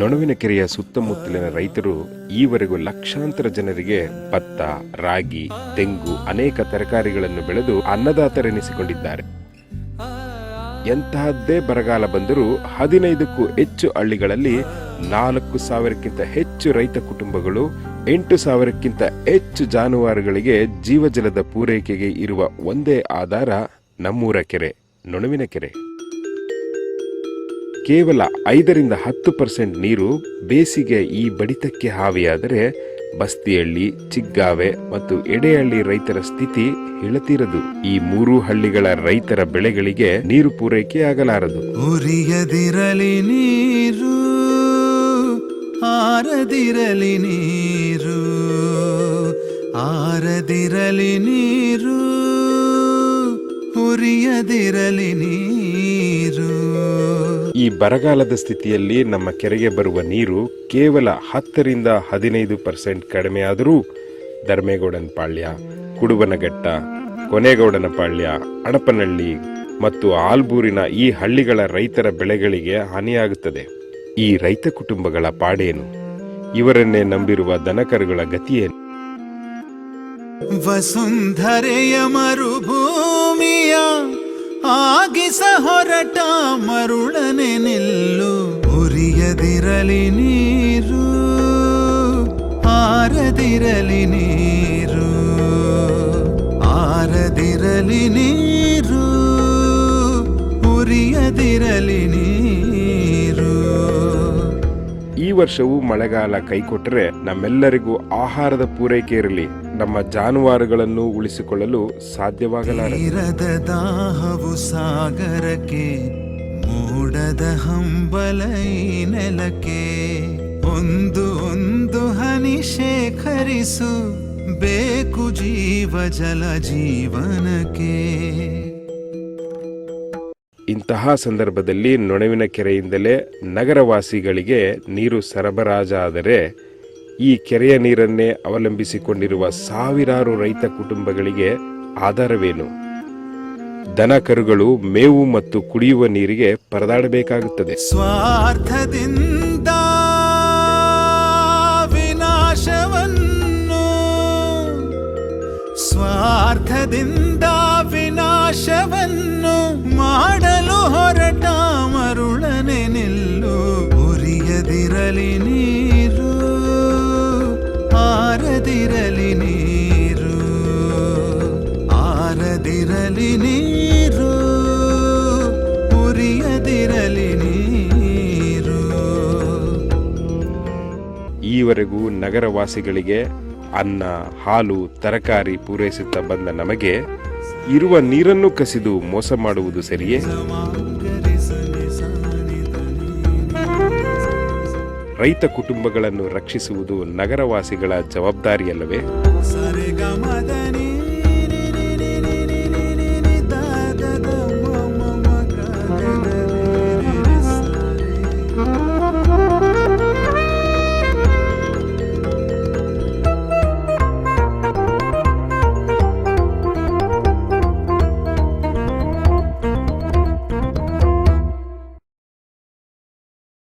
ನೊಣವಿನಕೆರೆಯ ಸುತ್ತಮುತ್ತಲಿನ ರೈತರು ಈವರೆಗೂ ಲಕ್ಷಾಂತರ ಜನರಿಗೆ ಭತ್ತ, ರಾಗಿ, ತೆಂಗು, ಅನೇಕ ತರಕಾರಿಗಳನ್ನು ಬೆಳೆದು ಅನ್ನದಾತರೆನಿಸಿಕೊಂಡಿದ್ದಾರೆ. ಎಂತಹದ್ದೇ ಬರಗಾಲ ಬಂದರೂ 15ಕ್ಕೂ ಹೆಚ್ಚು ಹಳ್ಳಿಗಳಲ್ಲಿ 4,000ಕ್ಕಿಂತ ಹೆಚ್ಚು ರೈತ ಕುಟುಂಬಗಳು, 8,000ಕ್ಕಿಂತ ಹೆಚ್ಚು ಜಾನುವಾರುಗಳಿಗೆ ಜೀವಜಲದ ಪೂರೈಕೆಗೆ ಇರುವ ಒಂದೇ ಆಧಾರ ನಮ್ಮೂರ ಕೆರೆ, ನೊಣವಿನಕೆರೆ. ಕೇವಲ 5-10% ನೀರು ಬೇಸಿಗೆ ಈ ಬಡಿತಕ್ಕೆ ಹಾವಿಯಾದರೆ ಬಸ್ತಿಹಳ್ಳಿ, ಚಿಗ್ಗಾವೆ ಮತ್ತು ಎಡೆಹಳ್ಳಿ ರೈತರ ಸ್ಥಿತಿ ಹೇಳತೀರದು. ಈ 3 ಹಳ್ಳಿಗಳ ರೈತರ ಬೆಳೆಗಳಿಗೆ ನೀರು ಪೂರೈಕೆ ಆಗಲಾರದು. ಉರಿಯದಿರಲಿ ನೀರು, ಆರದಿರಲಿ ನೀರು, ಆರದಿರಲಿ ನೀರು, ಉರಿಯದಿರಲಿ ನೀರು. ಈ ಬರಗಾಲದ ಸ್ಥಿತಿಯಲ್ಲಿ ನಮ್ಮ ಕೆರೆಗೆ ಬರುವ ನೀರು ಕೇವಲ 10-15% ಕಡಿಮೆಯಾದರೂ ಧರ್ಮೇಗೌಡನ ಪಾಳ್ಯ, ಕುಡುಬನಘಟ್ಟ, ಕೊನೆಗೌಡನ ಪಾಳ್ಯ, ಅಡಪನಹಳ್ಳಿ ಮತ್ತು ಆಲ್ಬೂರಿನ ಈ ಹಳ್ಳಿಗಳ ರೈತರ ಬೆಳೆಗಳಿಗೆ ಹಾನಿಯಾಗುತ್ತದೆ. ಈ ರೈತ ಕುಟುಂಬಗಳ ಪಾಡೇನು? ಇವರನ್ನೇ ನಂಬಿರುವ ದನಕರುಗಳ ಗತಿಯೇನು? ವಸುಂಧರೆಯ ಮರುಭೂಮಿಯ ಆಗಿಸ ಹೊರಟ ಮರುಳನೆ ನಿಲ್ಲು. ಉರಿಯದಿರಲಿ ನೀರು, ಆರದಿರಲಿ ನೀರು, ಆರದಿರಲಿ ನೀರು, ಉರಿಯದಿರಲಿ ನೀರು. ಈ ವರ್ಷವೂ ಮಳೆಗಾಲ ಕೈಕೊಟ್ಟರೆ ನಮ್ಮೆಲ್ಲರಿಗೂ ಆಹಾರದ ಪೂರೈಕೆ ಇರಲಿ, ನಮ್ಮ ಜಾನುವಾರುಗಳನ್ನು ಉಳಿಸಿಕೊಳ್ಳಲು ಸಾಧ್ಯವಾಗಲಾರದು. ದಾಹವು ಸಾಗರಕ್ಕೆ, ಮೂಡದ ಹಂಬಲ ಈ ನೆಲಕ್ಕೆ. ಒಂದು ಹನಿ ಶೇಖರಿಸು, ಬೇಕು ಜೀವ ಜಲ ಜೀವನಕ್ಕೆ. ಇಂತಹ ಸಂದರ್ಭದಲ್ಲಿ ನೊಣವಿನಕೆರೆಯಿಂದಲೇ ನಗರವಾಸಿಗಳಿಗೆ ನೀರು ಸರಬರಾಜಾದರೆ ಈ ಕೆರೆಯ ನೀರನ್ನೇ ಅವಲಂಬಿಸಿಕೊಂಡಿರುವ ಸಾವಿರಾರು ರೈತ ಕುಟುಂಬಗಳಿಗೆ ಆಧಾರವೇನು? ದನ ಕರುಗಳು ಮೇವು ಮತ್ತು ಕುಡಿಯುವ ನೀರಿಗೆ ಪರದಾಡಬೇಕಾಗುತ್ತದೆ. ಸ್ವಾರ್ಥದಿಂದ ವಿನಾಶವನ್ನು, ಸ್ವಾರ್ಥದಿಂದ ವಿನಾಶವನ್ನು ಮಾಡಲು ಹೊರಟ ಮರುಳನೆ ನಿಲ್ಲು. ಉರಿಯದಿರಲಿ ನೀರು, ಆರದಿರಲಿ ನೀರು, ಆರದಿರಲಿ ನೀರು, ಉರಿಯದಿರಲಿ ನೀರು. ಈವರೆಗೂ ನಗರವಾಸಿಗಳಿಗೆ ಅನ್ನ, ಹಾಲು, ತರಕಾರಿ ಪೂರೈಸುತ್ತಾ ಬಂದ ನಮಗೆ ಇರುವ ನೀರನ್ನು ಕಸಿದು ಮೋಸ ಮಾಡುವುದು ಸರಿಯೇ? ರೈತ ಕುಟುಂಬಗಳನ್ನು ರಕ್ಷಿಸುವುದು ನಗರವಾಸಿಗಳ ಜವಾಬ್ದಾರಿಯಲ್ಲವೇ?